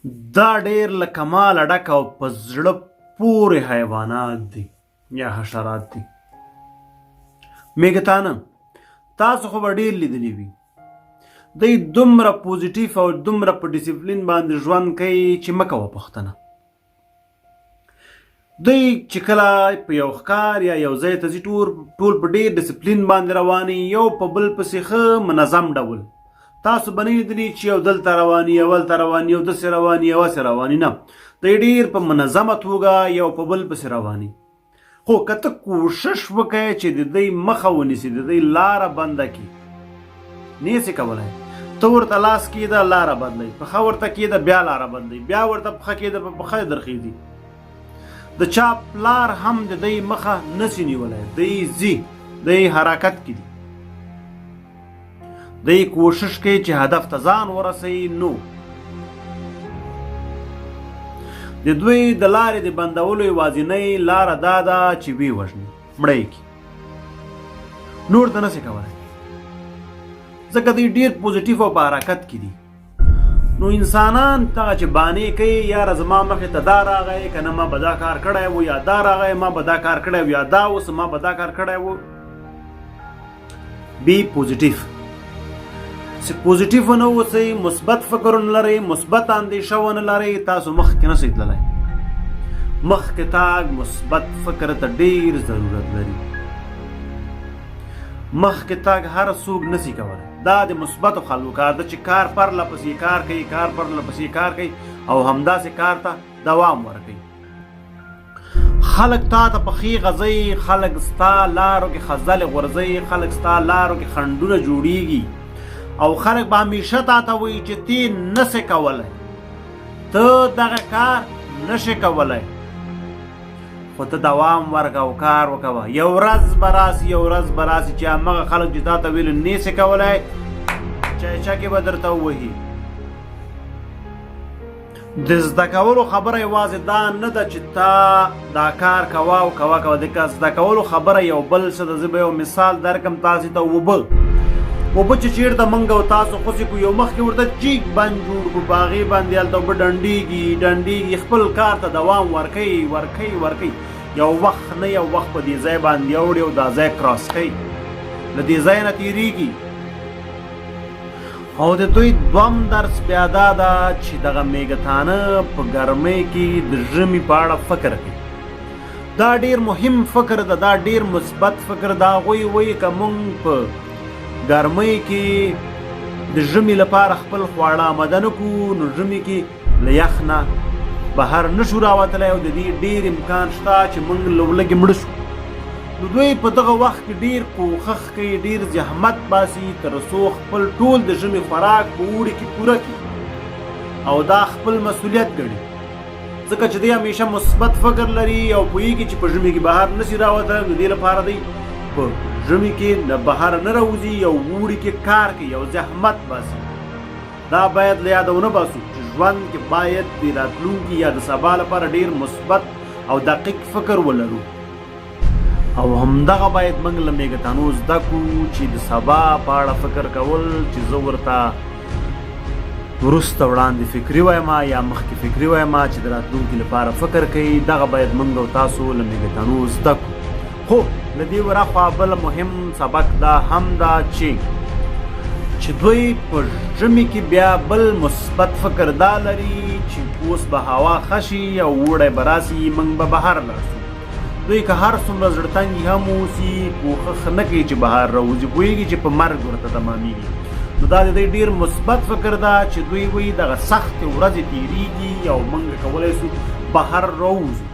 دا ډېر له کماله ډک او په زړه پورې حیوانات دي یا حشرات دي. میږتانه تاسو خو به ډېر لیدلي وي. دوی دومره پوزیټیف او دومره په ډیسپلین باندې ژوند کوي چې مه کوه پوښتنه. دوی چې کله په یو ښکار یا یو ځای ته ځي ټول په ډېر ډیسپلین باندې رواني، یو په بل پسې ښه منظم ډول. تاسو به نه لیدلي چې یو دلته رواني، یو هلته رواني، یو داسې رواني، یو هسې رواني. نه، دوی ډېر په منظمه توګه یو په بل پسې رواني. خو که ته کوشش وکړې چې د دوی مخه ونیسي، د دوی لاره بنده کړي، نشي کولی. ته ورته لاس کېږده لاره بدلوي، پښه ورته کېږده بیا لاره بدلوي، بیا ورته پښه کېږده په پښه درخېږي. د چا پلار هم د دوی مخه نشي نیولی. دوی ځي، دوی حرکت کې دي، دوی کوشش کوي چې هدف ته ځان ورسوي. نو د دوی د لارې د بندولو یوازینۍ لاره دا ده چې ویې وژني، مړه یې کړي، نور ته نشي کولی. ځکه دوی ډېر پوزیټیف او په حرکت کې دي. نو انسانان دغه چې بانې کوي، یاره زما مخې ته دا راغی، که نه ما به دا کار کړی و، یا دا راغی ما به دا کار کړی و، یا دا اوس ما به دا کار کړی و. بی پوزیټیف، پوزیټیف ونه اوسئ، مثبت فکر ونه لرئ، مثبت اندیشه ونه لرئ، تاسو مخکې نشئ تللی. مخکې تاګ مثبت فکر ته ډېر ضرورت لري. مخکې تاګ هر څوک نشي کولی. دا د مثبتو خلکو کار ده چې کار پرله پسې کار کوي، کار پرله پسې کار کوي او همداسې کار ته دوام ورکوي. خلک تا ته پښې غځوي، خلک ستا لارو کې خځلې غورځوي، خلک ستا لارو کې خنډونه جوړیږي او خلک به همیشه تا ته وایي چې تی نشې کولی، ته دغه کار نشې کولی. خو ته دوام ورکوه او کار وکوه. یو ورځ به راسي، یو ورځ به راسي چې همغه خلک چې تا ته ویلو نشې کولی، چایچکې به درته ووهي. د زده کولو خبره یوازې دا نه ده چې تا دا کار کوه او کوه. د زده کولو خبره یو بل څه ده. زه به یو مثال درکړم تاسې ته. اوبه چې چېرته موږ او تاسو خوڅې کړو، یو مخکې ورته جیګ بند جوړ کړو، په هغې باندې هلته اوبه ډنډېږي، خپل کار ته دوام ورکوي. یو وخت نه یو وخت په دې ځای باندې اوړي او دا ځای کراس کوي، له دې ځای نه تېرېږي. او د دوی دوم درس بیا دا ده چې دغه میږتانه په ګرمۍ کې د ژمي په اړه فکر کوي. دا ډېر مهم فکر ده، دا ډېر مثبت فکر ده. هغوی وایي که موږ په ګرمۍ کې د ژمي لپاره خپل خواړه آماده نه کړو، نو ژمي کې له یخ نه بهر نشو راوتلی او د دې ډېر امکان شته چې موږ له لږې مړه شو. نو دوی په دغه وخت کې ډېر کوښښ کوي، ډېر زحمت باسي تر څو خپل ټول د ژمي خوراک په اوړي کې پوره کړي او دا خپل مسؤلیت ګڼي. ځکه چې دوی همیشه مثبت فکر لري او پوهېږي چې په ژمي کې بهر نشي راوتلی. نو دې لپاره دوی په ژمي کې نه بهر نه راوځي، یو اوړي کې کار کوي، یو زحمت باسي. دا باید له یاده ونه باسو چې ژوند کې باید د راتلونکي یا د سبا لپاره ډېر مثبت او دقیق فکر ولرو. او همدغه باید موږ له میږتانو زده کړو چې د سبا په اړه فکر کول، چې زه ورته وروسته وړاندې فکري وایم یا مخکې فکري وایم چې د راتلونکي لپاره فکر کوي. دغه باید موږ او تاسو له میږتانو زده کړو. خو له دې ورهاخوا بل مهم سبق دا هم ده چې دوی په ژمي کې بیا بل مثبت فکر دا لري چې اوس به هوا ښه شي او اوړی به راسي، موږ به بهر لاړ شو. دوی که هر څومره زړه تنګي هم اوسي، کوښښ نه کوي چې بهر راوځي، پوهېږي چې په مرګ ورته تمامېږي. نو دا د دوی ډېر مثبت فکر ده چې دوی وایي دغه سختې ورځې تېرېږي او موږ کولی شو بهر راوځو.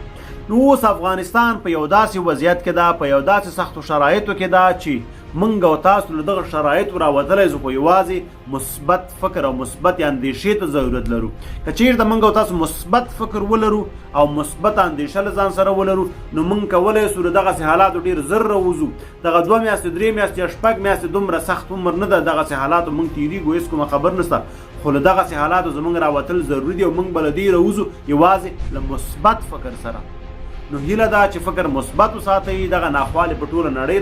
نو اوس افغانستان په یو داسې وضعیت کې ده، په یو داسې سختو شرایطو کې ده چې موږ او تاسو له دغه شرایطو راوتلی شو، خو یوازې مثبت فکر او مثبت اندیشې ته ضرورت لرو. که چېرته موږ او تاسو مثبت فکر ولرو او مثبت اندیشه له ځان سره ولرو، نو موږ کولی شو له دغسې حالاتو ډېر زر راوځو. دغه 2 میاشتې 3 میاشتې یا 6 میاشتې دومره سخت عمر نه ده. دغسې حالاتو موږ تېرېږو، هېڅ کومه خبر نشته. خو له دغسې حالاتو زموږ راوتل ضروري دي او موږ به له دې راوځو یوازې له مثبت فکر سره. نو هیله ده چې فکر مثبت وساتئ. دغه ناخوالې په ټوله نړۍ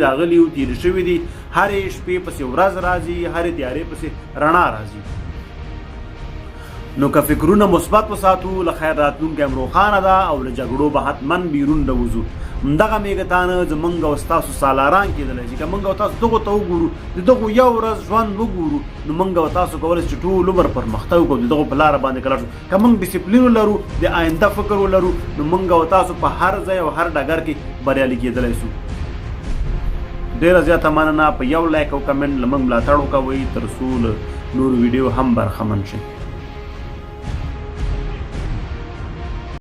راغلي او تېرې شوي دي. هرې شپې پسې ورځ راځي، هرې تیارې پسې رڼا راځي. نو که فکرونه مثبت وساتو له خیر راتلونکی هم روښانه ده او له جګړو به حتما بیرون راوځو. همدغه میږتانه زمونږ او ستاسو سالاران کېدلی شي. که موږ او تاسو دغو ته وګورو د دغو یو ورځ ژوند وګورو نو موږ او تاسو کولی شو چې ټول عمر پرمختګ وکړو، د دغو په لاره باندې کلک شو. که موږ ډسپلین ولرو، د آینده فکر ولرو، نو موږ او تاسو په هر ځای او هر ډګر کې بریالي کېدلی شو. ډېره زیاته مننه. په یو لایک او کمنټ له موږ ملاتړ وکوئ تر څو له نورو ویډیو هم برخمن شئ.